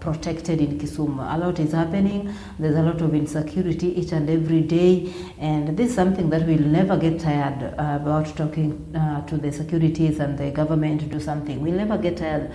protected in Kisumu. A lot is happening. There's a lot of insecurity each and every day, and this is something that we'll never get tired about talking to the securities and the government to do something. We'll never get tired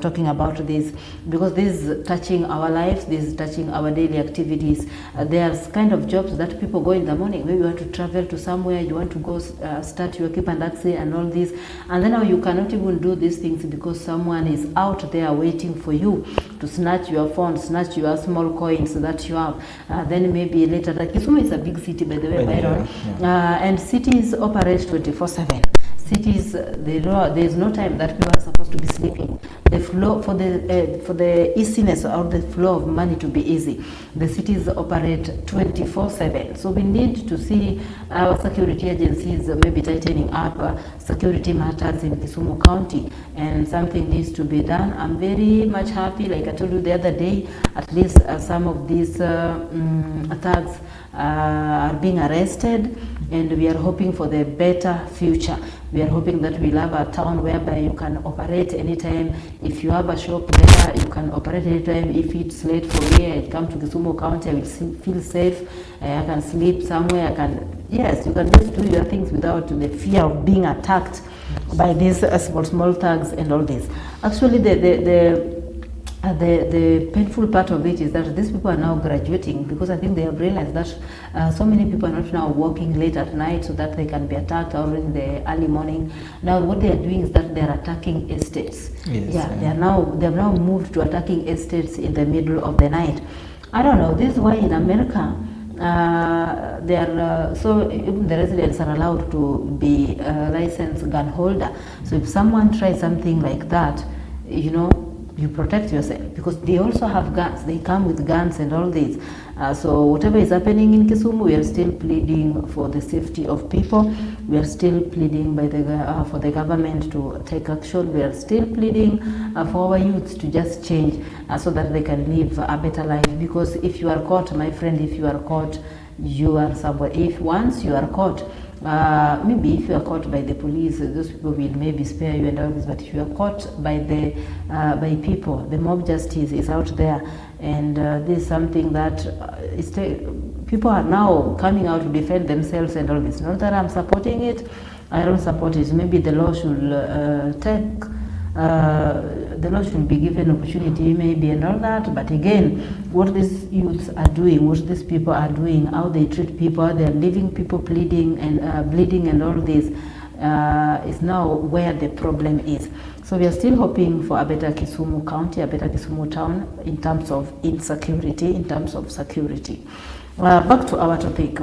talking about this, because this is touching our lives, this is touching our daily activities. There's kind of jobs that people go in the morning. Maybe you want to travel to somewhere, you want to go start your keep and taxi and all this, and then now you cannot even do these things because someone is out there waiting for you to snatch your phone, snatch your small coins that you have. Then maybe later, like Kisumu is a big city, by the way, Byron, and cities operate 24/7. Cities, there's no time that people are supposed to be sleeping. The flow for the easiness or the flow of money to be easy, the cities operate 24/7. So we need to see our security agencies maybe tightening up security matters in Kisumu County, and something needs to be done. I'm very much happy, like I told you the other day, at least some of these thugs are being arrested, and we are hoping for the better future. We are hoping that we'll have a town whereby you can operate anytime. If you have a shop there, you can operate anytime. If it's late for me, I come to Kisumu County, I will feel safe. I can sleep somewhere. Yes, you can just do your things without the fear of being attacked by these small thugs and all this. Actually, the painful part of it is that these people are now graduating, because I think they have realized that so many people are not now working late at night so that they can be attacked, or in the early morning. Now what they are doing is that they are attacking estates. Yes, they have now moved to attacking estates in the middle of the night. I don't know, this is why in America so even the residents are allowed to be licensed gun holder. So if someone tries something like that, you protect yourself, because they also have guns. They come with guns and all this. So whatever is happening in Kisumu, we are still pleading for the safety of people. We are still pleading for the government to take action. We are still pleading for our youths to just change so that they can live a better life. Because if you are caught, my friend, if you are caught, you are somewhere. If once you are caught, maybe if you are caught by the police, those people will maybe spare you and all this. But if you are caught by people, the mob justice is out there, and this is something that people are now coming out to defend themselves and all this. Not that I'm supporting it, I don't support it. Maybe the law should the law should be given opportunity, maybe, and all that. But again, what these youths are doing, what these people are doing, how they treat people, how they are leaving people bleeding and all this, is now where the problem is. So we are still hoping for a better Kisumu County, a better Kisumu town in terms of insecurity, in terms of security. Back to our topic.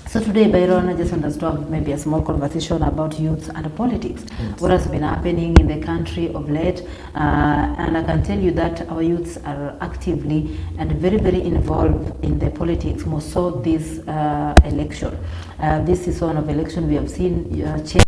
So today, Byron, I just want us to have maybe a small conversation about youth and politics. Yes. What has been happening in the country of late, and I can tell you that our youths are actively and very, very involved in the politics, more so this election. This is one of election we have seen change.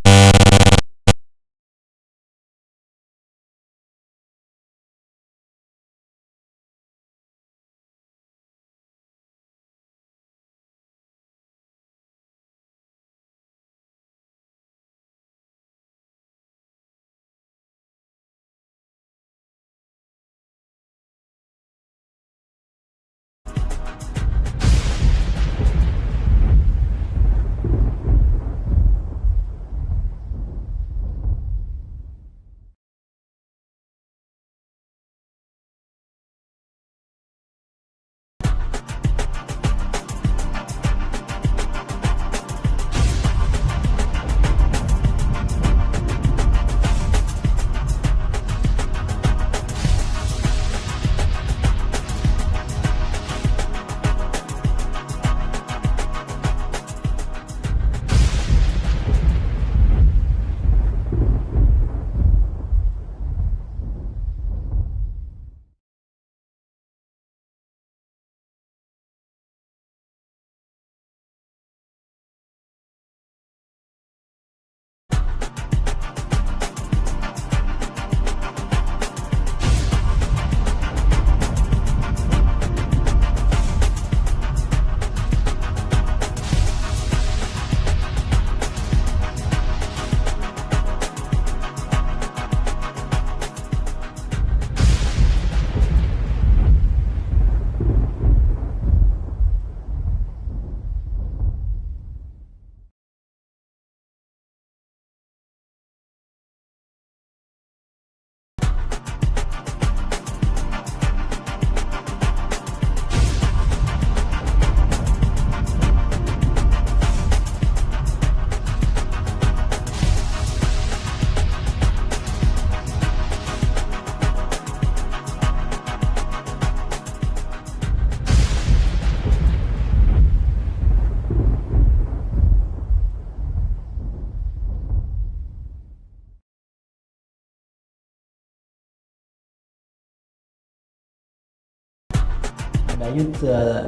the youth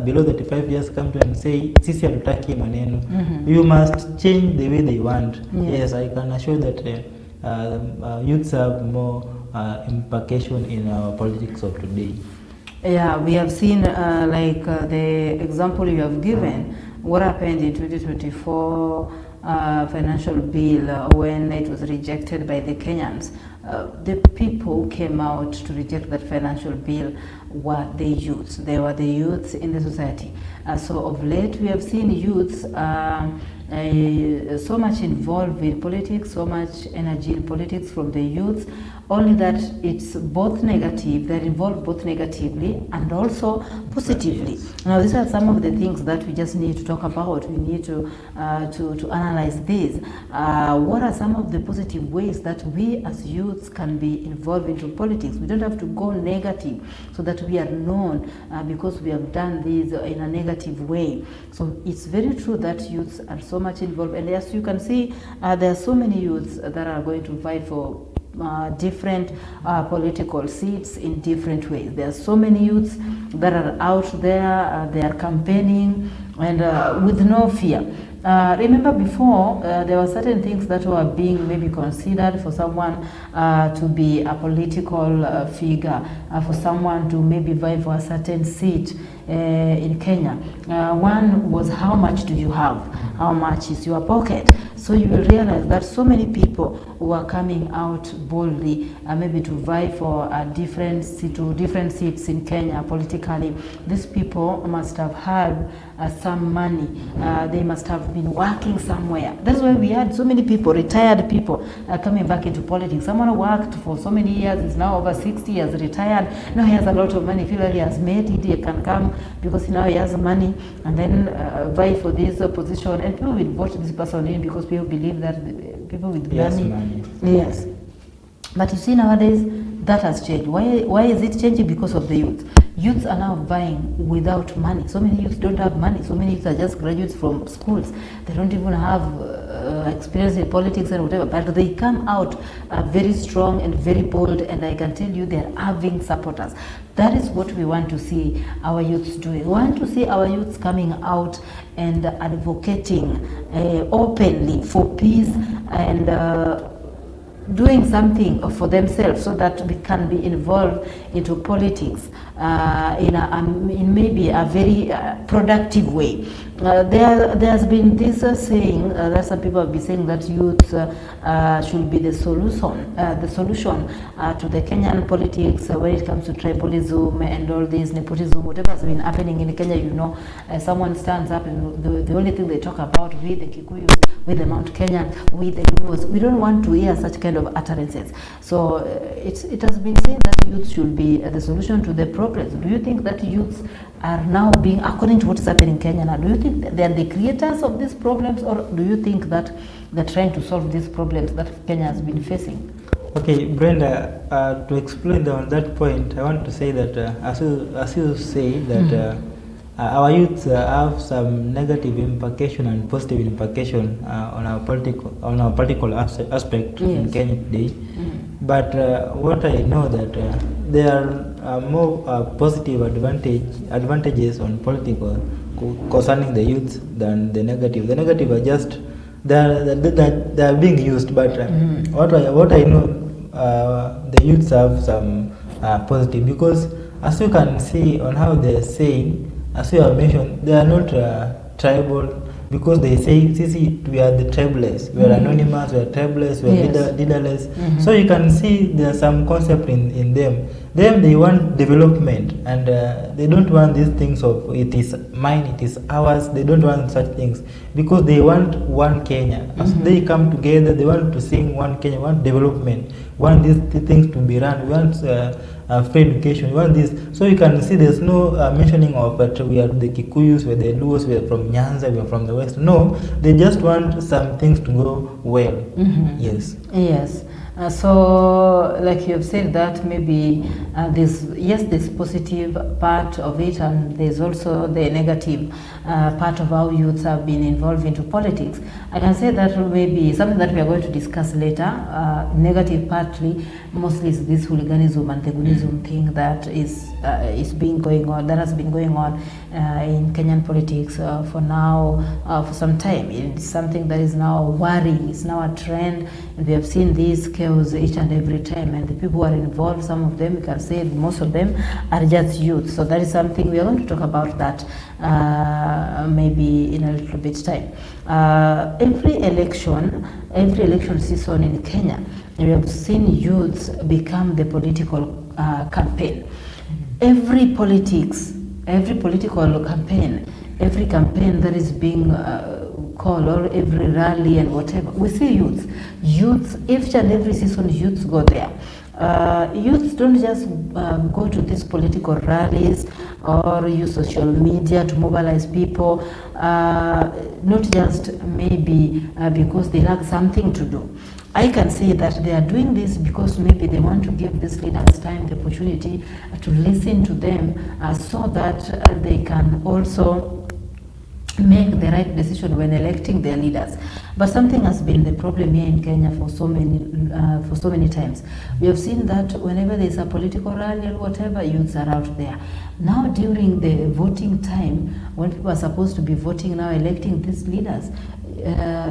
below 35 years come to and say sisi hatutaki maneno. You must change the way they want. Yes, I can assure that youths have more implication in our politics of today. Yeah, we have seen the example you have given, what happened in 2024 financial bill when it was rejected by the Kenyans. The people who came out to reject that financial bill were the youths. They were the youths in the society. So of late we have seen youths so much involved in politics, so much energy in politics from the youths, only that it's both negative, they're involved both negatively and also positively. Yes. Now these are some of the things that we just need to talk about. We need to analyze this. What are some of the positive ways that we as youths can be involved into politics? We don't have to go negative so that we are known because we have done this in a negative way. So it's very true that youths are so much involved, and as you can see, there are so many youths that are going to fight for different political seats in different ways. There are so many youths that are out there, they are campaigning and with no fear. Remember before, there were certain things that were being maybe considered for someone to be a political figure, for someone to maybe vie for a certain seat in Kenya. One was, how much do you have? How much is your pocket? So you will realize that so many people who are coming out boldly, maybe to vie for a different seats in Kenya politically. These people must have had some money. They must have been working somewhere. That's why we had so many people, retired people, coming back into politics. Someone who worked for so many years, is now over 60 years, retired. Now he has a lot of money. Feel like he has made it. He can come because now he has money and then vie for this position. And people will vote this person in because people believe that people with money. Yes. But you see, nowadays that has changed. Why is it changing? Because of the youth. Youths are now vying without money. So many youths don't have money. So many youths are just graduates from schools. They don't even have experience in politics and whatever. But they come out very strong and very bold. And I can tell you, they're having supporters. That is what we want to see our youths doing. We want to see our youths coming out and advocating openly for peace and doing something for themselves so that we can be involved into politics in maybe a very productive way. There's been this saying that some people have been saying that youth should be the solution to the Kenyan politics when it comes to tribalism and all this nepotism, whatever has been happening in Kenya. You know, someone stands up and the only thing they talk about with the Kikuyus, with the Mount Kenyan, with the Luos. We don't want to hear such kind of utterances. So it has been said that youth should be the solution to the problems. Do you think that youths are now being, according to what is happening in Kenya now, do you think that they are the creators of these problems, or do you think that they're trying to solve these problems that Kenya has been facing? Okay, Brenda, to explain on that point, I want to say that as you say that our youth have some negative implication and positive implication on our political aspect in Kenya today. But what I know that there are more positive advantages on political concerning the youth than the negative. The negative are just they are being used. But what I know, the youths have some positive, because as you can see on how they are saying. As you have mentioned, they are not tribal, because they say, we are the tribeless, we are anonymous, we are tribeless, we are leaderless. So you can see there are some concept in them. They want development, and they don't want these things of it is mine, it is ours. They don't want such things, because they want one Kenya. As they come together, they want to sing one Kenya, want development, want these things to be run, want free education, want this. So you can see there's no mentioning of we are the Kikuyus, we are the Luos, we are from Nyanza, we are from the West. No, they just want some things to go well. Yes. So, like you have said, that maybe there's this positive part of it, and there's also the negative part of how youths have been involved into politics. I can say that maybe something that we are going to discuss later, negative partly, mostly is this hooliganism and antagonism thing that has been going on in Kenyan politics for now, for some time. It's something that is now worrying. It's now a trend, and we have seen this chaos each and every time. And the people who are involved, some of them, you can say most of them, are just youth. So that is something we are going to talk about that maybe in a little bit time. Every election season in Kenya, we have seen youths become the political campaign. Every political campaign, every campaign that is being called, or every rally and whatever, we see youths. Each and every season, youths go there. Youths don't just go to these political rallies or use social media to mobilize people, not just maybe because they lack something to do. I can say that they are doing this because maybe they want to give these leaders time, the opportunity to listen to them, so that they can also make the right decision when electing their leaders. But something has been the problem here in Kenya for so many times. We have seen that whenever there is a political rally or whatever, youths are out there. Now during the voting time, when people are supposed to be voting now, electing these leaders,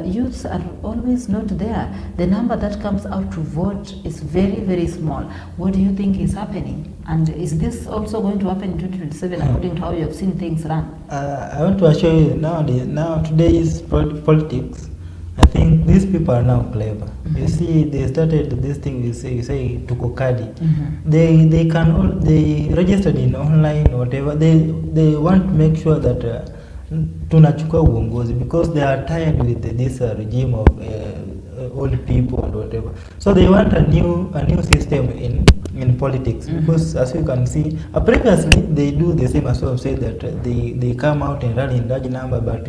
youths are always not there. The number that comes out to vote is very, very small. What do you think is happening? And is this also going to happen in 2027 according to how you have seen things run? I want to assure you now today's politics, I think these people are now clever. Mm-hmm. You see, they started this thing. You say tukokadi. Mm-hmm. They registered in online or whatever. They want to make sure that tunachukua uongozi because they are tired with this regime of old people and whatever. So they want a new system in politics. Mm-hmm. Because as you can see, previously they do the same as I've said, that they come out and rally in large number, but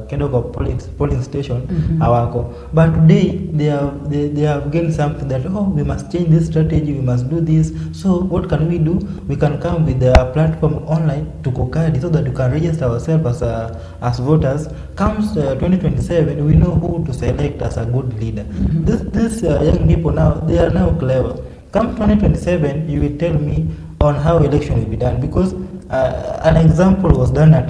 kind of a polling station hawako. Mm-hmm. But today they have gained something that we must change this strategy, we must do this. So what can we do? We can come with a platform online to Kokadi so that we can register ourselves as voters. Comes 2027, we know who to select as a good leader. Mm-hmm. These young people now, they are now clever. Come 2027, you will tell me on how election will be done, because an example was done at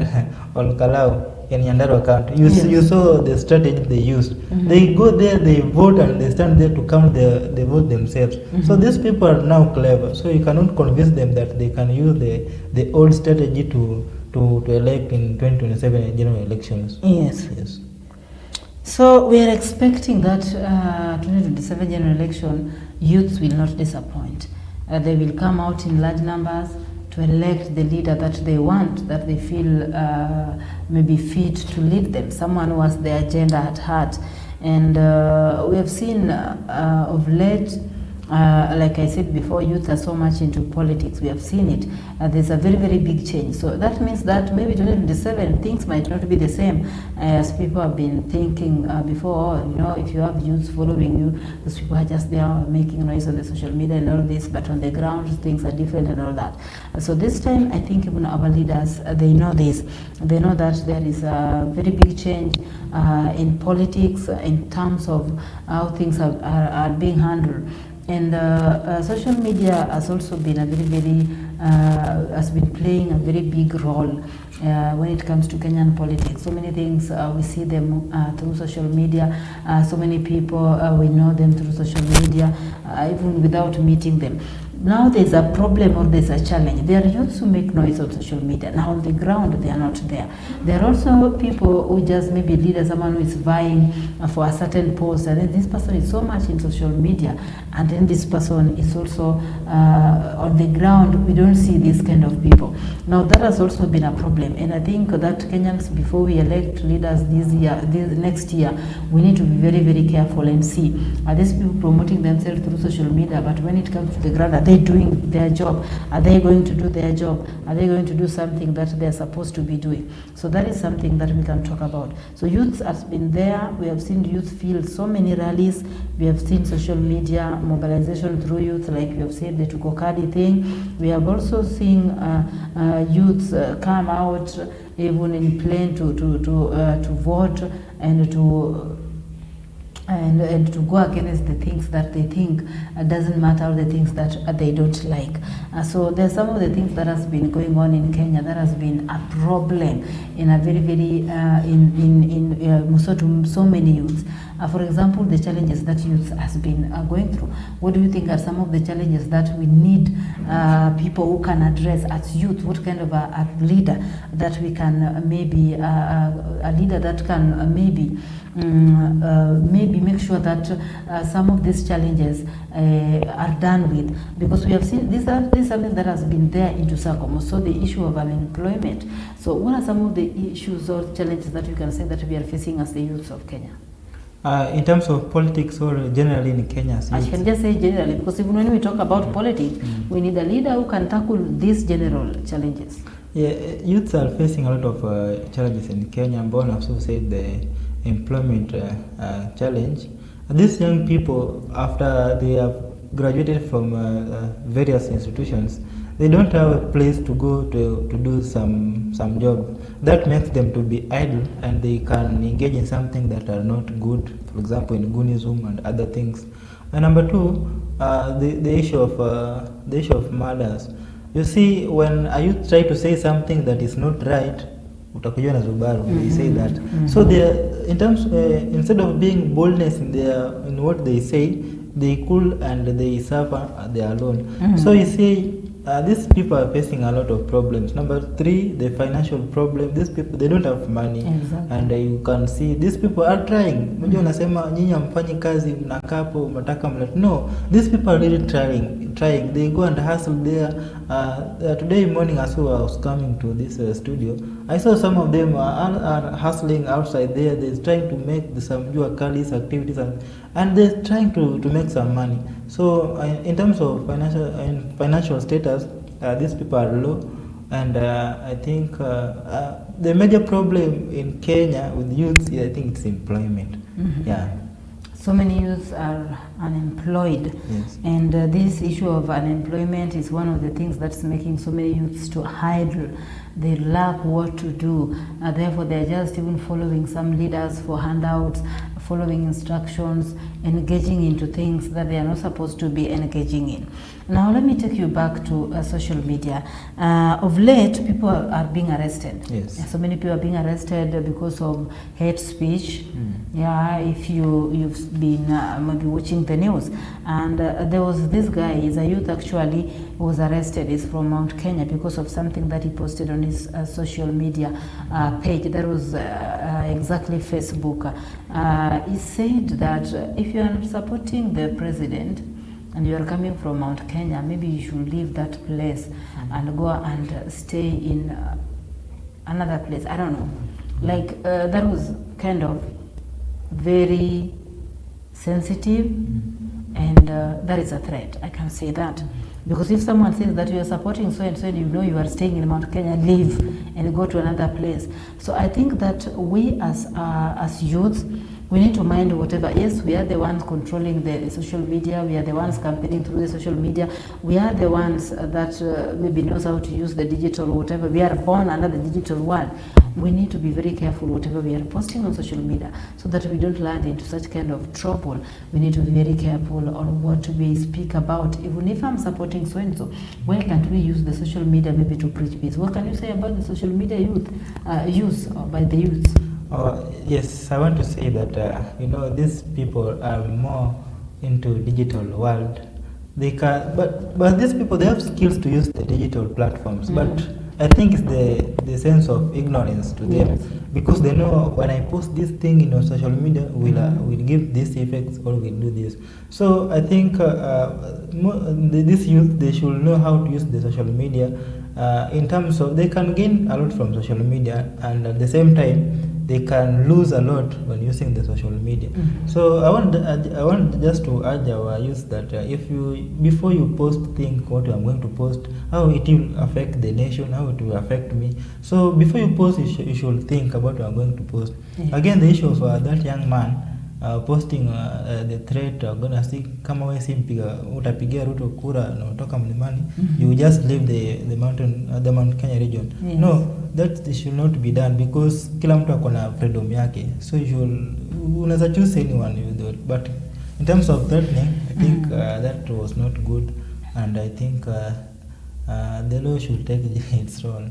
Olkalau in Nyandarua County. You saw the strategy they used. Mm-hmm. They go there, they vote, and they stand there to count the vote themselves. Mm-hmm. So these people are now clever. So you cannot convince them that they can use the old strategy to elect in 2027 general elections. Yes. So we are expecting that 2027 general election, youths will not disappoint. They will come out in large numbers to elect the leader that they want, that they feel maybe fit to lead them, someone who has their agenda at heart. And we have seen of late, like I said before, youth are so much into politics. We have seen it. There's a very, very big change. So that means that maybe 2027 things might not be the same as people have been thinking before. If you have youths following you, those people are just there making noise on the social media and all this, but on the ground things are different and all that. So this time, I think even our leaders, they know this. They know that there is a very big change in politics in terms of how things are being handled. And social media has also been has been playing a very big role when it comes to Kenyan politics. So many things we see them through social media. So many people we know them through social media, even without meeting them. Now there's a problem or there's a challenge. There are youths who make noise on social media. Now on the ground, they are not there. There are also people who just maybe lead someone who is vying for a certain post, and then this person is so much in social media, and then this person is also on the ground. We don't see these kind of people. Now that has also been a problem, and I think that Kenyans, before we elect leaders next year, we need to be very, very careful and see, are these people promoting themselves through social media, but when it comes to the ground, are they doing their job? Are they going to do their job? Are they going to do something that they're supposed to be doing? So that is something that we can talk about. So youth has been there. We have seen youth field so many rallies. We have seen social media mobilization through youth, like we have said, the Tukokadi thing. We have also seen youths come out even in plane to vote and and to go against the things that they think doesn't matter, or the things that they don't like. So there's some of the things that has been going on in Kenya that has been a problem in a very so many youths. For example, the challenges that youth has been going through. What do you think are some of the challenges that we need people who can address as youth? What kind of a leader that we can maybe a leader that can maybe make sure that some of these challenges are done with, because we have seen this is something that has been there into Circum. So the issue of unemployment. So what are some of the issues or challenges that you can say that we are facing as the youths of Kenya? In terms of politics or generally in Kenya? I can just say generally, because even when we talk about politics, we need a leader who can tackle these general challenges. Yeah, youths are facing a lot of challenges in Kenya. Born also said the employment challenge. These young people, after they have graduated from various institutions, they don't have a place to go to do some job. That makes them to be idle, and they can engage in something that are not good, for example in goonism and other things. And number two, the issue of murders. You see, when a youth try to say something that is not right, they say that. So they, in terms, instead of being boldness in what they say, they cool and they suffer, they are alone. So you see, these people are facing a lot of problems. Number three, the financial problem. These people, they don't have money. Exactly. And you can see these people are trying. Unasema nyinyi hamfanyi kazi, mnakaa hapo mnataka mlet. No, these people are really trying. They go and hustle there. Today morning as I was coming to this studio, I saw some of them are hustling outside there. They're trying to make some Juakalis activities, and they're trying to make some money. So in terms of financial status, these people are low, and I think the major problem in Kenya with youths, I think it's employment. Yeah. So many youths are unemployed, yes. And this issue of unemployment is one of the things that's making so many youths to idle. They lack what to do, therefore they're just even following some leaders for handouts, following instructions, engaging into things that they are not supposed to be engaging in. Now let me take you back to social media. Of late, people are being arrested. Yes. So many people are being arrested because of hate speech. Yeah, if you've been maybe watching the news, and there was this guy, he's a youth actually, was arrested. He's from Mount Kenya because of something that he posted on his social media page. That was exactly Facebook. He said that if you are supporting the president and you are coming from Mount Kenya, maybe you should leave that place and go and stay in another place. I don't know. Like that was kind of very sensitive, and that is a threat. I can say that. Because if someone says that you are supporting so and so, and you know you are staying in Mount Kenya, leave and go to another place. So I think that we as youths, we need to mind whatever. Yes, we are the ones controlling the social media. We are the ones campaigning through the social media. We are the ones that maybe knows how to use the digital or whatever. We are born under the digital world. We need to be very careful whatever we are posting on social media, so that we don't land into such kind of trouble. We need to be very careful on what we speak about. Even if I'm supporting so and so, why can't we use the social media maybe to preach peace? What can you say about the social media use by the youth? Yes, I want to say that these people are more into digital world. They can, but these people, they have skills to use the digital platforms, but I think it's the sense of ignorance to them, because they know when I post this thing in social media, will give this effects or will do this. So I think this youth, they should know how to use the social media in terms of they can gain a lot from social media, and at the same time they can lose a lot when using the social media. So I want just to urge our youth that before you post, think what I'm going to post, how it will affect the nation, how it will affect me. So before you post, you should think about what I'm going to post. Yes. Again, the issue of that young man posting the threat, gonna see kama wewe si mpiga utapigia Ruto kura na utoka mlimani, you just leave the Mount Kenya region. Yes. No, that should not be done, because kila mtu akona freedom yake. So unaweza choose anyone you do, but in terms of threatening, I think that was not good, and I think the law should take its role,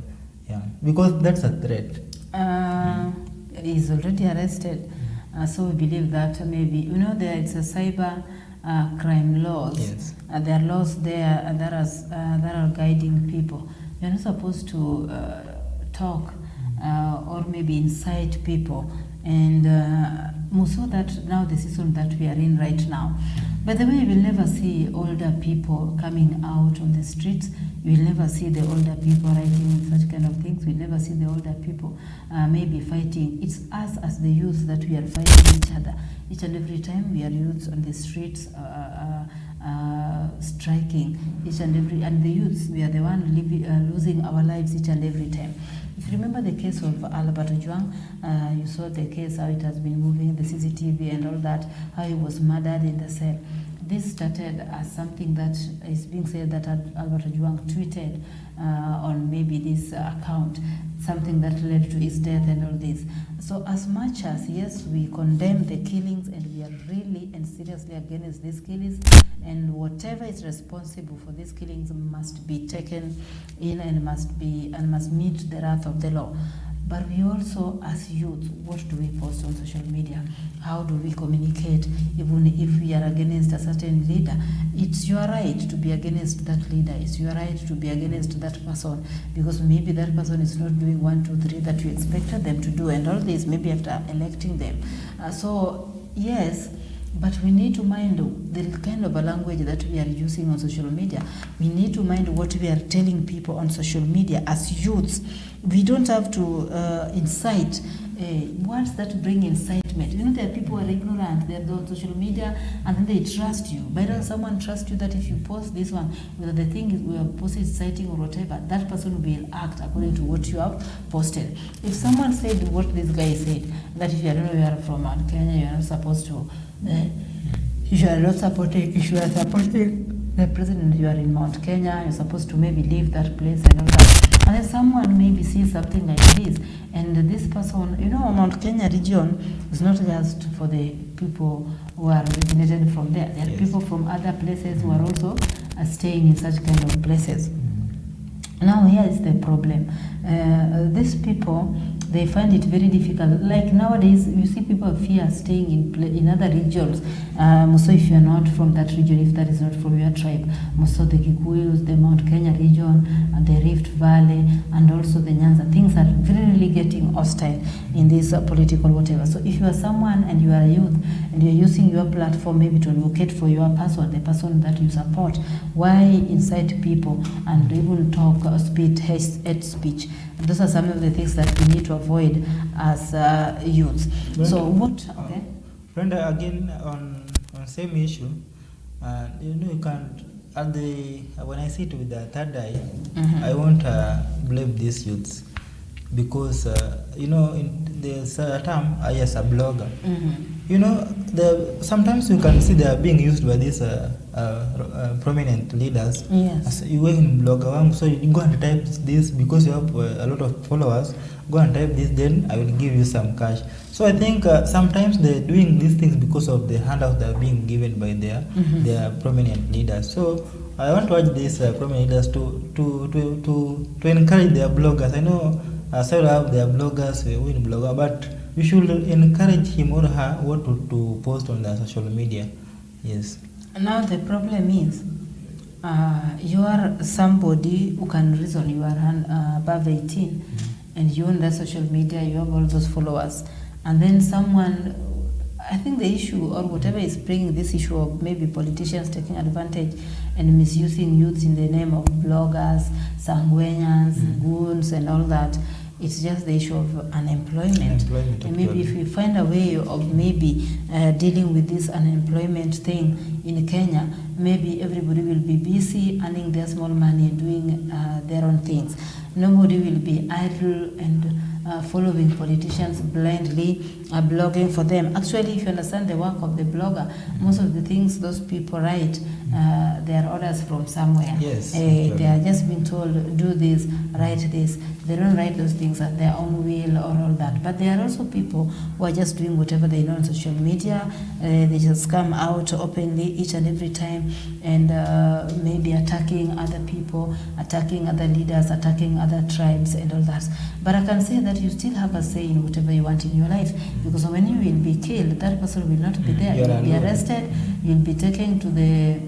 because that's a threat. He's already arrested, so we believe that maybe there it's a cyber crime laws. Yes. There are laws there that are guiding people. You're not supposed to talk or maybe incite people, and so that now the season that we are in right now. By the way, you will never see older people coming out on the streets. You will never see the older people writing such kind of things. We will never see the older people maybe fighting. It's us as the youth that we are fighting each other. Each and every time we are youths on the streets striking. Each and every, and the youths, we are the one losing our lives each and every time. If you remember the case of Albert Ojwang, you saw the case, how it has been moving, the CCTV and all that, how he was murdered in the cell. This started as something that is being said that Albert Ojwang tweeted on maybe this account, something that led to his death and all this. So as much as, yes, we condemn the killings and we are really and seriously against these killings, and whatever is responsible for these killings must be taken in and must meet the wrath of the law. But we also, as youth, what do we post on social media? How do we communicate? Even if we are against a certain leader, it's your right to be against that leader. It's your right to be against that person, because maybe that person is not doing 1, 2, 3 that you expected them to do, and all this maybe after electing them. So yes, but we need to mind the kind of a language that we are using on social media. We need to mind what we are telling people on social media as youths. We don't have to incite words that bring incitement. There are people who are ignorant, they're on social media and then they trust you. Better someone trusts you that if you post this one, whether the thing is we are posted inciting or whatever, that person will act according to what you have posted. If someone said what this guy said, that if you don't know you are from Kenya, you are not supposed to, if you are not supporting, if you are supporting the president, you are in Mount Kenya, you're supposed to maybe leave that place and all that. And then someone maybe sees something like this, and this person, Mount Kenya region is not just for the people who are originated from there. There are people from other places who are also staying in such kind of places. Now here is the problem. These people, they find it very difficult. Like nowadays, you see people fear staying in other regions. So if you are not from that region, if that is not from your tribe, so the Kikuyus, the Mount Kenya region, and the Rift Valley, and also the Nyanza, things are really getting hostile in this political whatever. So if you are someone and you are a youth and you are using your platform maybe to advocate for your person, the person that you support, why incite people and even talk, speak hate speech? Those are some of the things that we need to avoid as youths. Brenda, so what? Okay. Brenda, again on same issue, you can't. When I sit with the third eye, I won't blame these youths because there's a term as a blogger. Sometimes you can see they are being used by these prominent leaders. Yes. As you work in blogger, so you go and type this because you have a lot of followers. Go and type this, then I will give you some cash. So I think sometimes they're doing these things because of the handouts that are being given by their prominent leaders. So I want to urge these prominent leaders to encourage their bloggers. I know some have their bloggers who in blogger, but we should encourage him or her what to post on their social media. Yes. Now the problem is, you are somebody who can reason. You are above 18, and you own that social media. You have all those followers, and then someone, I think the issue or whatever is bringing this issue of maybe politicians taking advantage and misusing youths in the name of bloggers, sangwenyans, goons, and all that. It's just the issue of unemployment. And maybe if we find a way of maybe dealing with this unemployment thing in Kenya, maybe everybody will be busy earning their small money, doing their own things. Nobody will be idle and following politicians blindly, blogging for them. Actually, if you understand the work of the blogger, most of the things those people write, They are orders from somewhere. Yes, They are just being told, do this, write this. They don't write those things at their own will or all that. But there are also people who are just doing whatever they know on social media. They just come out openly each and every time and maybe attacking other people, attacking other leaders, attacking other tribes and all that. But I can say that you still have a say in whatever you want in your life, because when you will be killed, that person will not be there. You'll be arrested, you'll be taken to the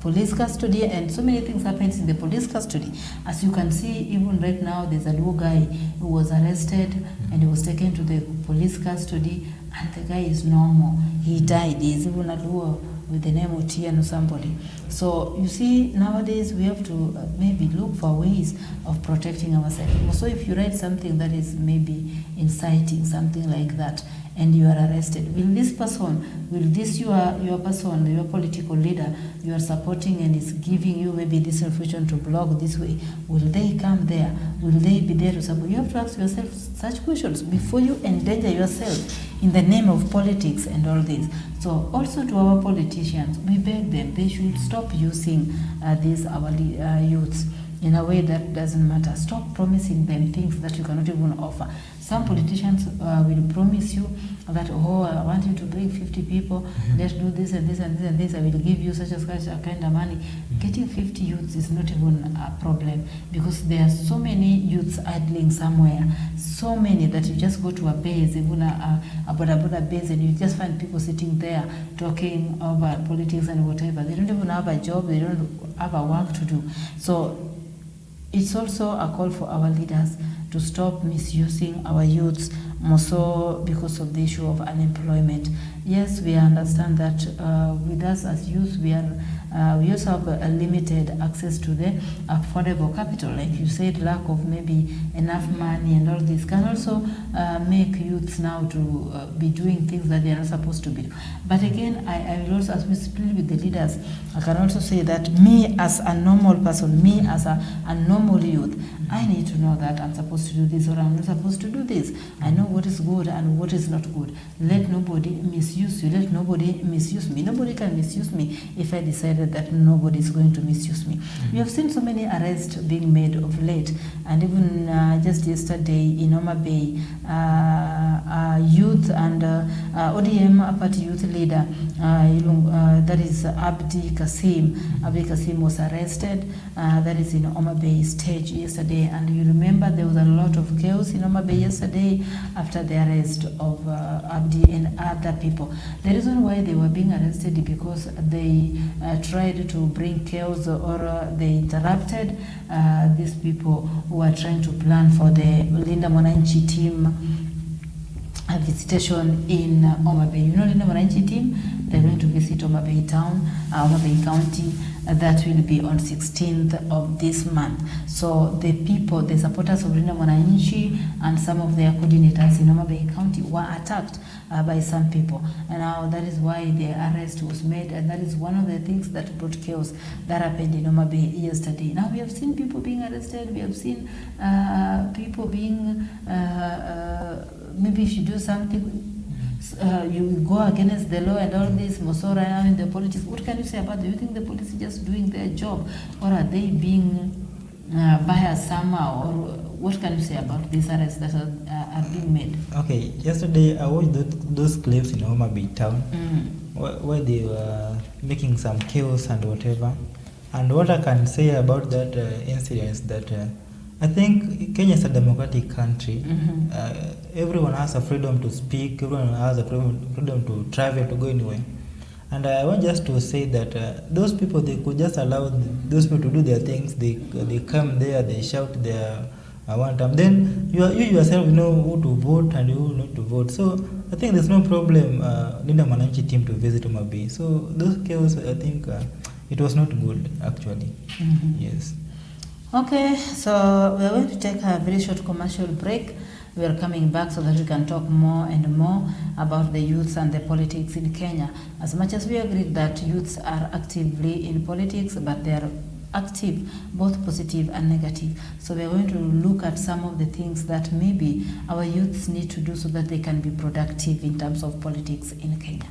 police custody, and so many things happens in the police custody. As you can see, even right now, there's a little guy who was arrested and he was taken to the police custody, and the guy is normal. He died. He's even a little with the name of Tian or somebody. So you see, nowadays we have to maybe look for ways of protecting ourselves. So if you write something that is maybe inciting, something like that, and you are arrested, will this person, will this your person, your political leader you are supporting and is giving you maybe this information to blog this way, will they come there? Will they be there to support? You have to ask yourself such questions before you endanger yourself in the name of politics and all this. So also to our politicians, we beg them, they should stop using these our youths in a way that doesn't matter. Stop promising them things that you cannot even offer. Some politicians will promise you that, oh, I want you to bring 50 people, let's do this and this and this and this, I will give you such a kind of money. Getting 50 youths is not even a problem, because there are so many youths idling somewhere, so many that you just go to a base, even a Boda base, and you just find people sitting there talking about politics and whatever. They don't even have a job, they don't have a work to do. So it's also a call for our leaders to stop misusing our youths, more so because of the issue of unemployment. Yes, we understand that with us as youth, we also have a limited access to the affordable capital. Like you said, lack of maybe enough money and all this can also make youths now to be doing things that they are not supposed to be. But again, I will also, as we speak with the leaders, I can also say that me as a normal person, me as a normal youth, I need to know that I'm supposed to do this or I'm not supposed to do this. I know what is good and what is not good. Let nobody misuse you. Let nobody misuse me. Nobody can misuse me if I decided that nobody is going to misuse me. We have seen so many arrests being made of late, and even just yesterday in Oma Bay, youth and ODM party youth leader, that is Abdi Kasim. Abdi Kasim was arrested. That is in Oma Bay stage yesterday. And you remember there was a lot of chaos in Oma Bay yesterday after the arrest of Abdi and other people. The reason why they were being arrested is because they tried to bring chaos, or they interrupted these people who were trying to plan for the Linda Mwananchi team visitation in Oma Bay. You know, Linda Mwananchi team, they're going to visit Oma Bay town, Oma Bay County. That will be on 16th of this month. So the people, the supporters of Linda Mwananchi and some of their coordinators in Oma Bay County were attacked by some people. And now that is why the arrest was made, and that is one of the things that brought chaos that happened in Oma Bay yesterday. Now we have seen people being arrested, we have seen people being, maybe if you do something, you go against the law and all this, Mosora now in the politics. What can you say about that? Do you think the police is just doing their job, or are they being biased somehow, or what can you say about these arrests that are being made? Okay, yesterday I watched those clips in Oma Bay town where they were making some chaos and whatever. And what I can say about that incident is that I think Kenya is a democratic country. Everyone has a freedom to speak, everyone has a freedom to travel, to go anywhere. And I want just to say that those people, they could just allow those people to do their things. They come there, they shout their one time. Then you yourself know who to vote and who not to vote. So I think there's no problem Linda Mwananchi team to visit Oma Bay. So those chaos, I think it was not good actually. Yes. Okay, so we are going to take a very short commercial break. We are coming back so that we can talk more and more about the youths and the politics in Kenya. As much as we agree that youths are actively in politics, but they are active, both positive and negative. So we are going to look at some of the things that maybe our youths need to do so that they can be productive in terms of politics in Kenya.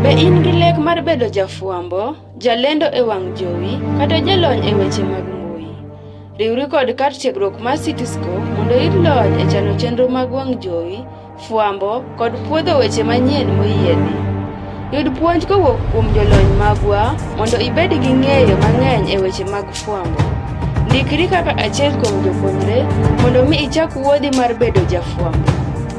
Be in gi lek mar bedo jafuambo, jalendo e wang' jowi, kata jalony e weche mag mbui. Riwri kod kar tiegruok mar Cityscope mondo iyud lony e chano chenro mag wang' jowi, fuambo kod puodho weche manyien moyiedhi. Yud puonj kowuok kuom jolony magwa mondo ibed gi ng'eyo mang'eny e weche mag fuambo. Ndikri kaka achiel kuom jopuonjre mondo mi ichak wuodhi mar bedo jafuambo.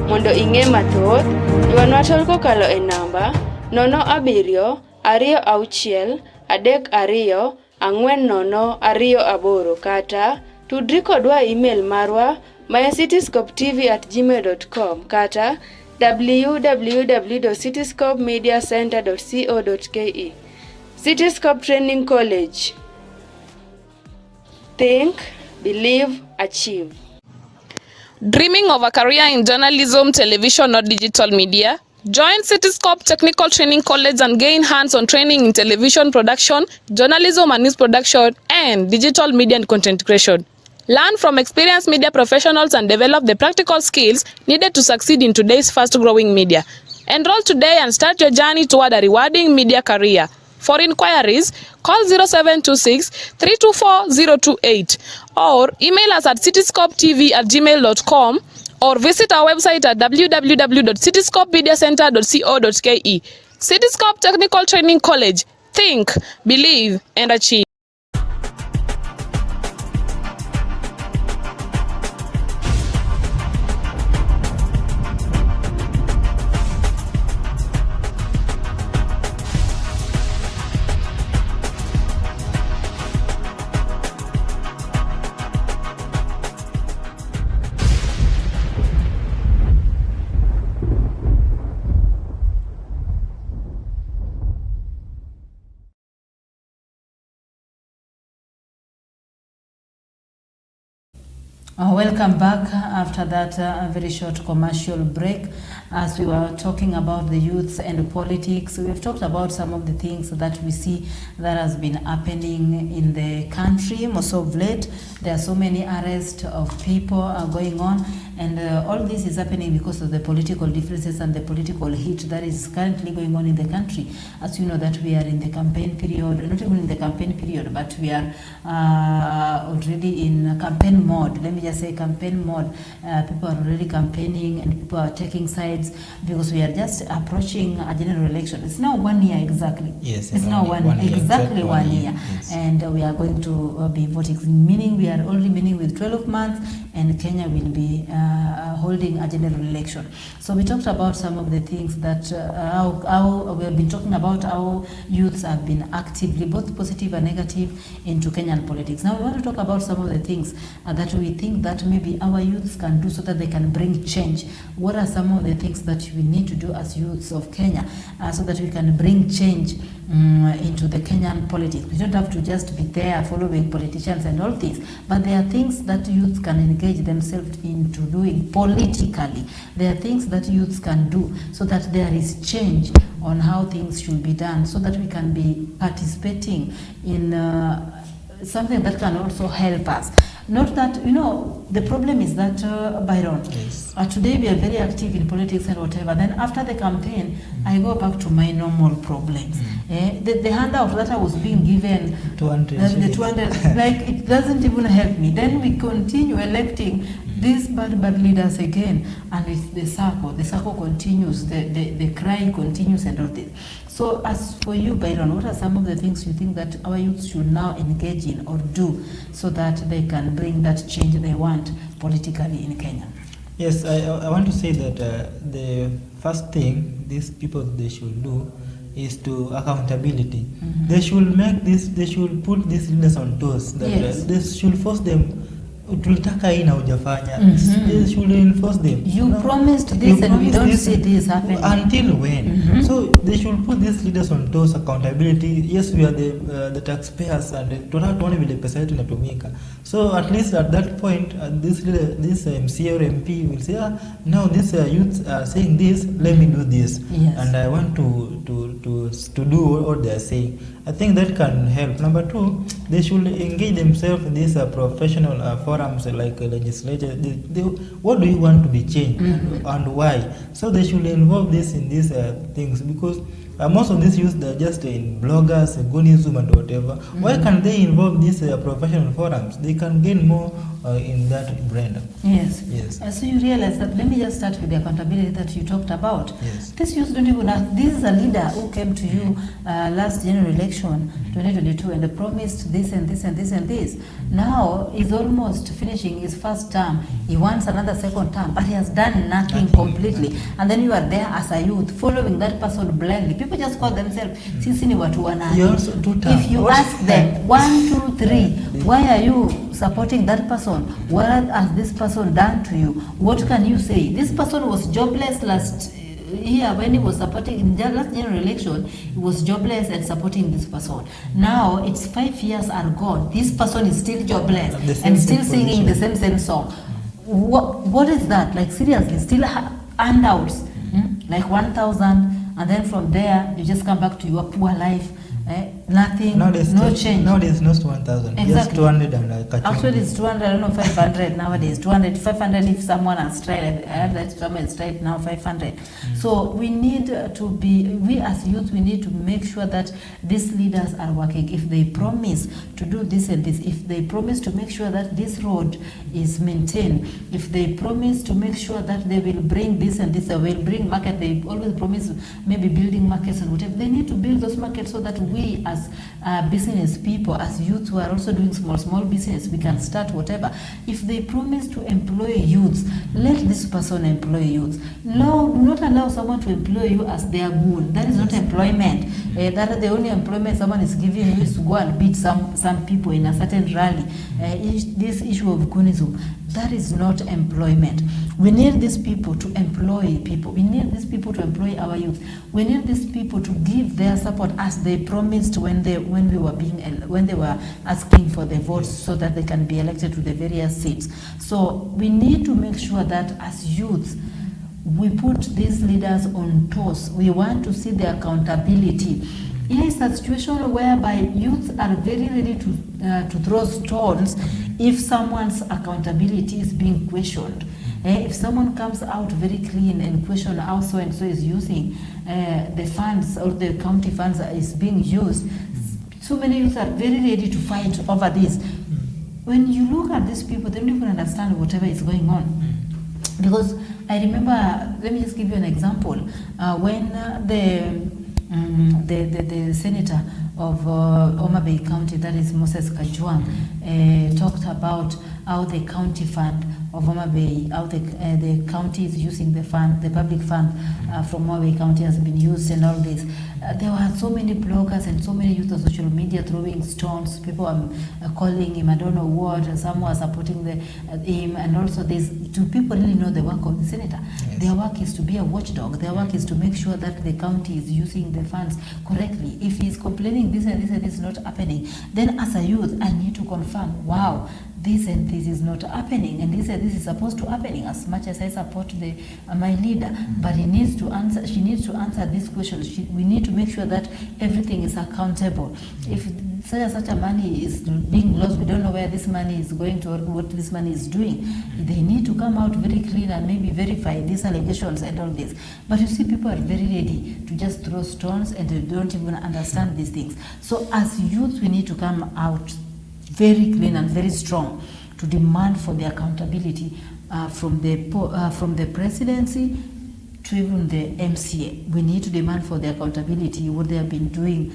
Mondo ing'e mathoth, ywanwa tol kokalo e namba 0726324028 kata tudri kodwa email marwa cityscopetv@gmail.com kata www.cityscopemediacenter.co.ke. Cityscope Training College. Think, believe, achieve. Dreaming of a career in journalism, television, or digital media? Join Cityscope Technical Training College and gain hands-on training in television production, journalism and news production, and digital media and content creation. Learn from experienced media professionals and develop the practical skills needed to succeed in today's fast-growing media. Enroll today and start your journey toward a rewarding media career. For inquiries, call 0726 324 028 or email us at cityscopetv@gmail.com or visit our website at www.cityscopemediacenter.co.ke. Cityscope Technical Training College. Think, believe, and achieve. Welcome back after that very short commercial break. As we were talking about the youths and politics, we've talked about some of the things that we see that has been happening in the country. Most of late, there are so many arrests of people going on, and all this is happening because of the political differences and the political heat that is currently going on in the country. As you know that we are in the campaign period, not even in the campaign period, but we are already in campaign mode. Let me just say campaign mode. People are already campaigning and people are taking sides because we are just approaching a general election. It's now 1 year exactly. Yes, it's now one year, exactly 1 year. Yes. And we are going to be voting, meaning we are only meaning with 12 months, and Kenya will be holding a general election. So we talked about some of the things that how we have been talking about how youths have been actively, both positive and negative, into Kenyan politics. Now we want to talk about some of the things that we think that maybe our youths can do so that they can bring change. What are some of the things that we need to do as youths of Kenya so that we can bring change into the Kenyan politics? We don't have to just be there following politicians and all things, but there are things that youths can engage themselves into doing politically. There are things that youths can do so that there is change on how things should be done, so that we can be participating in something that can also help us. Not that, you know, the problem is that, Byron, Yes. Today we are very active in politics and whatever. Then after the campaign, I go back to my normal problems. The handout that I was being given, 200 the 200, like it doesn't even help me. Then we continue electing these bad leaders again, and it's the circle continues, the cry continues and all this. So as for you, Byron, what are some of the things you think that our youth should now engage in or do so that they can bring that change they want politically in Kenya? Yes, I want to say that the first thing these people they should do is to accountability. They should make this, they should put these leaders on toes. That Yes. they should force them. Tulitaka hii na hujafanya. They should enforce them. You promised this You and we promised don't this see this happening. until when? So they should put these leaders on toes, accountability. Yes, we are the taxpayers and tunatuone vile pesa yetu inatumika. So at least at that point, this MCA or MP will say, now these youths are saying this, let me do this, Yes. and I want to do what they are saying. I think that can help. Number two, they should engage themselves in these professional forums like legislature. What do you want to be changed and why? So they should involve this in these things, because most of these youth, they're just in bloggers, Gunism and whatever. Why can't they involve these professional forums? They can gain more in that brand. Yes. Yes. So you realize that, let me just start with the accountability that you talked about. Yes. This youth don't even have, this is a leader who came to you last general election, 2022, and they promised this and this and this and this. Now he's almost finishing his first term. He wants another second term, but he has done nothing completely. And then you are there as a youth, following that person blindly. People just call themselves, sisi ni watu wanani. If you ask them, 1, 2, 3, why are you supporting that person? What has this person done to you? What can you say? This person was jobless last year when he was supporting in the last general election. He was jobless and supporting this person. Now it's 5 years are gone. This person is still jobless and still singing the same song. What is that? Like seriously, still handouts, like 1,000, and then from there you just come back to your poor life. Nothing, nowadays, no change. Nowadays, not 1,000, exactly. Just 200 and actually it's 200, I don't know, 500 nowadays. 200, 500 if someone has tried. I heard that someone has tried now 500. So we need to be, we as youth, we need to make sure that these leaders are working. If they promise to do this and this, if they promise to make sure that this road is maintained, if they promise to make sure that they will bring this and this, they will bring market, they always promise maybe building markets and whatever. They need to build those markets so that we as business people, as youth who are also doing small business, we can start whatever. If they promise to employ youths, let this person employ youths. No, do not allow someone to employ you as their goon. That is not employment. That the only employment someone is giving you is to go and beat some people in a certain rally. This issue of goonism, that is not employment. We need these people to employ people. We need these people to employ our youth. We need these people to give their support as they promised when they were asking for the votes so that they can be elected to the various seats. So we need to make sure that as youths, we put these leaders on toes. We want to see the accountability. Here is a situation whereby youths are very ready to throw stones if someone's accountability is being questioned. If someone comes out very clean and question how so and so is using the funds or the county funds is being used, so many youths are very ready to fight over this. When you look at these people, they don't even understand whatever is going on. Because I remember, let me just give you an example. When the senator of Homa Bay County, that is Moses Kajwang, talked about how the county fund of Homa Bay, how the county is using the fund, the public fund from Homa Bay County has been used and all this. There were so many bloggers and so many youth on social media throwing stones. People are calling him, I don't know what, some were supporting him, and also do people really know the work of the senator? Yes. Their work is to be a watchdog. Their work is to make sure that the county is using the funds correctly. If he's complaining this and this and this is not happening, then as a youth, I need to confirm, wow, this and this is not happening, and this and this is supposed to happening. As much as I support my leader, but he needs to answer. She needs to answer this question. We need to make sure that everything is accountable. If such a money is being lost, we don't know where this money is going to or what this money is doing. They need to come out very clean and maybe verify these allegations and all this. But you see, people are very ready to just throw stones and they don't even understand these things. So as youth, we need to come out very clean and very strong to demand for the accountability from the presidency to even the MCA. We need to demand for the accountability, what they have been doing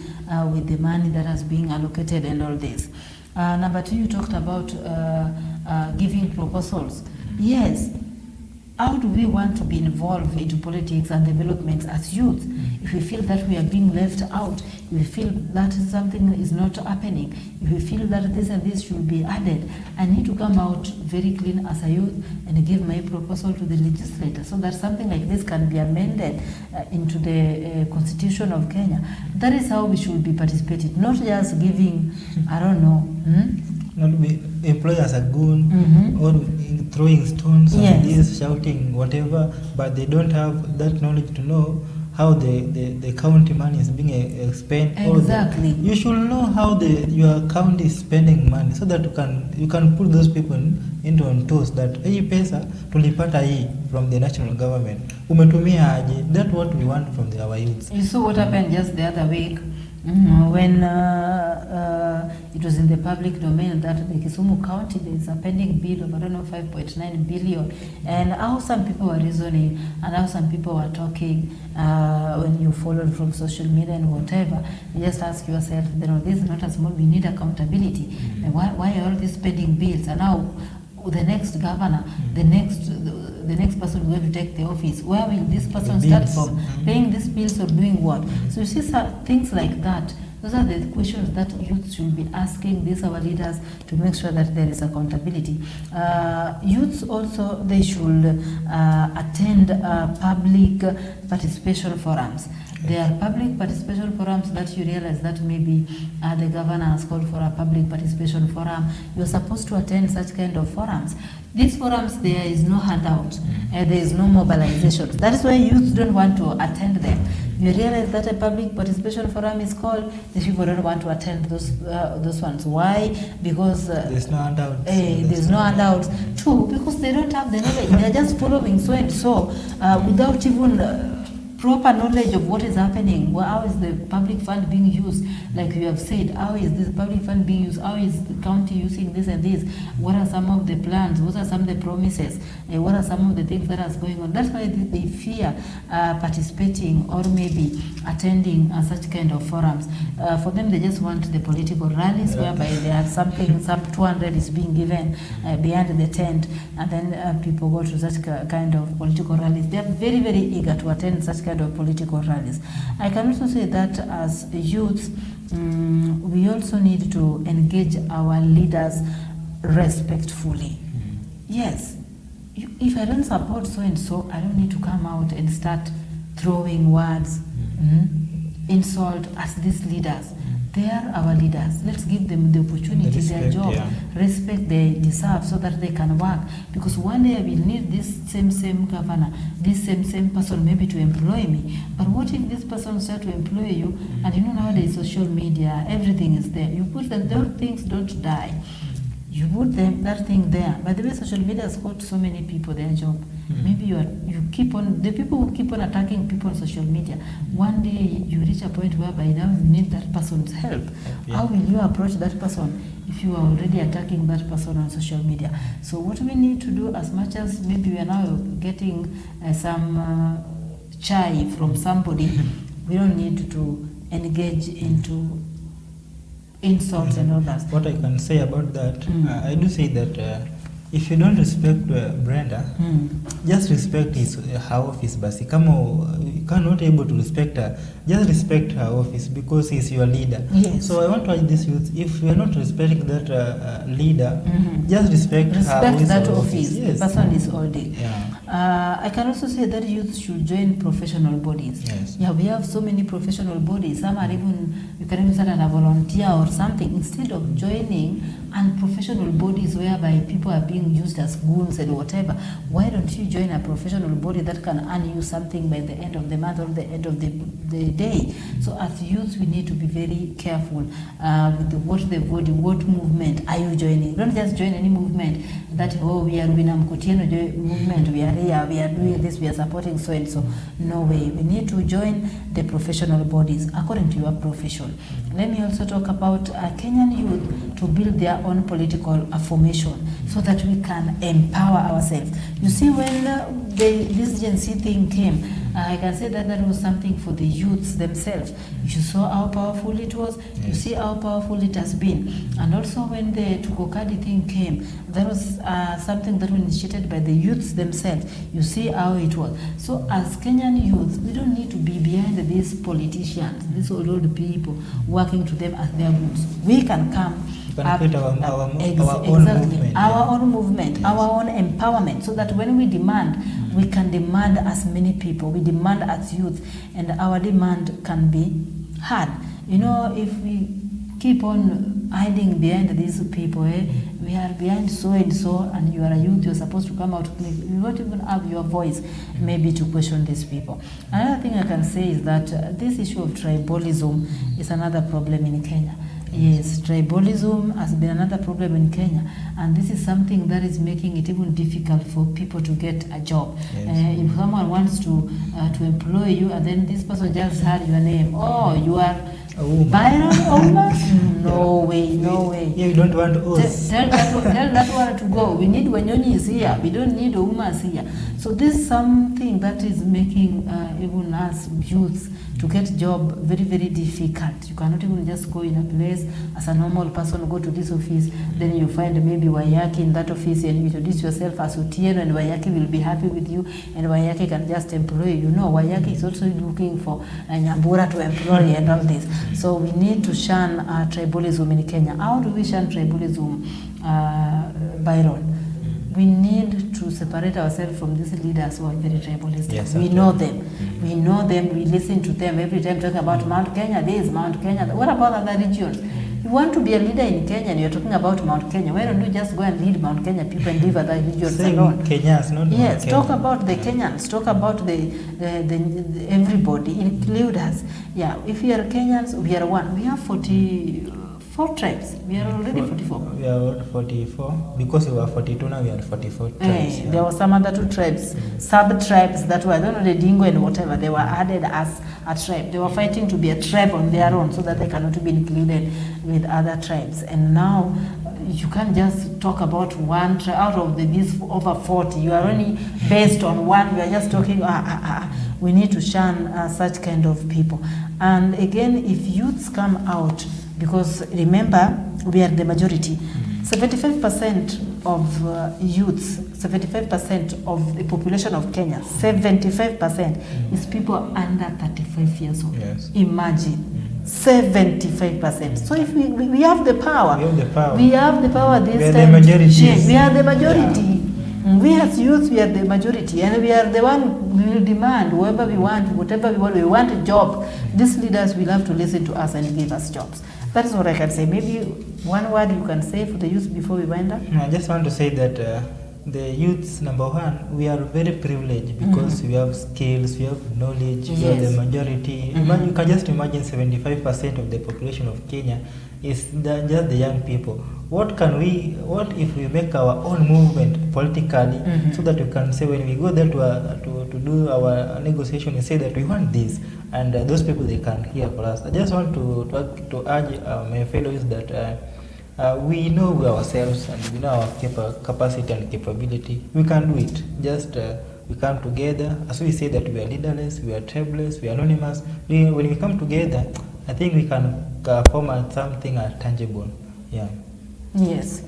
with the money that has been allocated and all this. Number two, you talked about giving proposals. Yes. How do we want to be involved into politics and developments as youth? If we feel that we are being left out, if we feel that something is not happening, if we feel that this and this should be added, I need to come out very clean as a youth and give my proposal to the legislator so that something like this can be amended into the Constitution of Kenya. That is how we should be participating, not just giving, I don't know, not be employed as a goon or throwing stones and this, shouting whatever, but they don't have that knowledge to know how the county money is being spent. Exactly. You should know how your county is spending money, so that you can put those people into on toes that hii pesa tulipata hii from the national government. Umetumia aje? That's what we want from our youths. You saw what happened just the other week. When it was in the public domain that the Kisumu County, there is a pending bill of, I don't know, 5.9 billion, and how some people were reasoning and how some people were talking when you followed from social media and whatever, you just ask yourself, this is not a small, we need accountability. And why are all these pending bills? And now the next governor, the next person who will take the office, where will this person start from? Paying these bills or doing what? So you see things like that. Those are the questions that youth should be asking these our leaders to make sure that there is accountability. Youths also, they should attend public participation forums. There are public participation forums that you realize that maybe the governor has called for a public participation forum. You're supposed to attend such kind of forums. These forums, there is no handout, there is no mobilization. That is why youth don't want to attend them. You realize that a public participation forum is called, the people don't want to attend those ones. Why? Because there's no handouts. There's no handouts. Two, because they don't have the knowledge. They're just following so and so without even proper knowledge of what is happening. Well, how is the public fund being used? Like you have said, how is this public fund being used? How is the county using this and this? What are some of the plans? What are some of the promises? What are some of the things that are going on? That's why they fear participating or maybe attending such kind of forums. For them, they just want the political rallies whereby they have something, some 200 is being given behind the tent, and then people go to such kind of political rallies. They are very, very eager to attend such kind of political rallies. I can also say that as youths, we also need to engage our leaders respectfully. Yes, if I don't support so and so, I don't need to come out and start throwing words, insult as these leaders. They are our leaders. Let's give them the opportunity, their job, respect they deserve, so that they can work. Because one day I will need this same governor, this same person maybe to employ me. But what if this person starts to employ you, and you know nowadays social media, everything is there. You put them, those things don't die. You put that thing there. By the way, social media has got so many people their job. Maybe you keep on, the people who keep on attacking people on social media, one day you reach a point whereby now you need that person's help. How will you approach that person if you are already attacking that person on social media? So what we need to do, as much as maybe we are now getting some chai from somebody, we don't need to engage into insults and all that. What I can say about that, I do say that if you don't respect Brenda, just respect her office. Basi kama you cannot able to respect her, just respect her office, because he's your leader. Yes. So I want to urge this youth: if you are not respecting that leader, just respect that office. Yes. The person is all day. Yeah. I can also say that youth should join professional bodies. Yes. Yeah, we have so many professional bodies. Some are even, you can even start as a volunteer or something, instead of joining unprofessional bodies whereby people are being used as goons and whatever. Why don't you join a professional body that can earn you something by the end of the month or the end of the day? So as youth, we need to be very careful with what movement are you joining. Don't just join any movement that, oh, we are Winam Kutieno movement, we are here, we are doing this, we are supporting so and so. No way. We need to join the professional bodies according to your profession. Let me also talk about Kenyan youth to build their own political formation so that we can empower ourselves. You see, when this Gen Z thing came, I can say that that was something for the youths themselves. You saw how powerful it was. Yes. You see how powerful it has been. And also when the Tukokadi thing came, that was something that was initiated by the youths themselves. You see how it was. So as Kenyan youths, we don't need to be behind these politicians, these old people, working to them as their goods. We can come create our own movement, yes, our own empowerment, so that when we demand, we can demand as many people, we demand as youth, and our demand can be heard. You know, if we keep on hiding behind these people. We are behind so and so, and you are a youth, you're supposed to come out. You don't even have your voice maybe to question these people. Another thing I can say is that this issue of tribalism is another problem in Kenya. Yes, tribalism has been another problem in Kenya, and this is something that is making it even difficult for people to get a job. Yes. If someone wants to employ you, and then this person just heard your name, oh, you are Byron Oma? No way, no way. Yeah, we don't want us. Tell that one to go. We need Wanyonyi is here. We don't need Uma is here. So this is something that is making even us youths to get job very, very difficult. You cannot even just go in a place as a normal person, go to this office, then you find maybe Wayaki in that office and you introduce yourself as Utieno, and Wayaki will be happy with you, and Wayaki can just employ you. You know, Wayaki is also looking for a Nyambura to employ and all this. So we need to shun tribalism in Kenya. How do we shun tribalism, Byron? We need to separate ourselves from these leaders who are very tribalistic. Yes, we know them. We know them. We listen to them every time talking about Mount Kenya. This is Mount Kenya. What about other regions? You want to be a leader in Kenya and you're talking about Mount Kenya. Why don't you just go and lead Mount Kenya people and leave other regions alone? Kenyans, not yes, Mount talk Kenya. about the Kenyans. Talk about the everybody. Include us. Yeah, if we are Kenyans, we are one. We have 44 tribes. We are already 44. We are already 44. Because we were 42, now we are 44 tribes. There were some other 2 tribes, sub-tribes that were, I don't know, the Dingo and whatever, they were added as a tribe. They were fighting to be a tribe on their own so that they cannot be included with other tribes. And now, you can't just talk about one tribe. Out of these over 40, you are only based on one. You are just talking, we need to shun such kind of people. And again, if youths come out, because remember, we are the majority. 75% of youths, 75% of the population of Kenya, 75% is people under 35 years old. Yes. Imagine, 75%. So if we have the power, We have the power. we have the power this We are time. the majority. Yes, we are the majority. We as youth, we are the majority, and we are the one we will demand whoever we want, whatever we want. We want a job. These leaders will have to listen to us and give us jobs. That is what I can say. Maybe one word you can say for the youth before we wind up. I just want to say that the youths, number one, we are very privileged because we have skills, we have knowledge, we are the majority. Imagine, you can just imagine 75% of the population of Kenya is just the young people. What if we make our own movement politically so that we can say when we go there to do our negotiation and say that we want this, and those people, they can hear for us. I just want to urge my fellows that we know ourselves and we know our capacity and capability. We can do it. Just we come together. As we say that we are leaderless, we are tribeless, we are anonymous. When we come together, I think we can form something tangible. Yeah. Yes.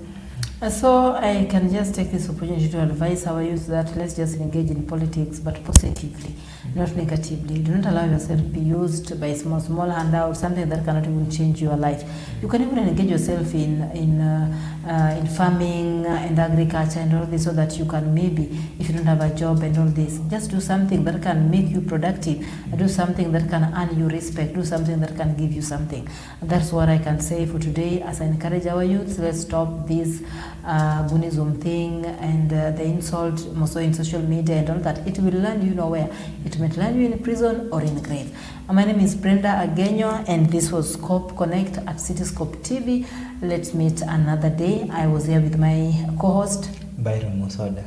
So I can just take this opportunity to advise our youth that let's just engage in politics, but positively, not negatively. Do not allow yourself to be used by small handouts, something that cannot even change your life. You can even engage yourself in farming and agriculture and all this, so that you can maybe, if you don't have a job and all this, just do something that can make you productive, do something that can earn you respect, do something that can give you something. That's what I can say for today. As I encourage our youth, let's stop this Bunism thing and the insult, also in social media and all that. It will land you nowhere. It may land you in prison or in grave. My name is Brenda Agenyo, and this was Scope Connect at Cityscope TV. Let's meet another day. I was here with my co-host Byron Musoda.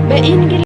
Be in gi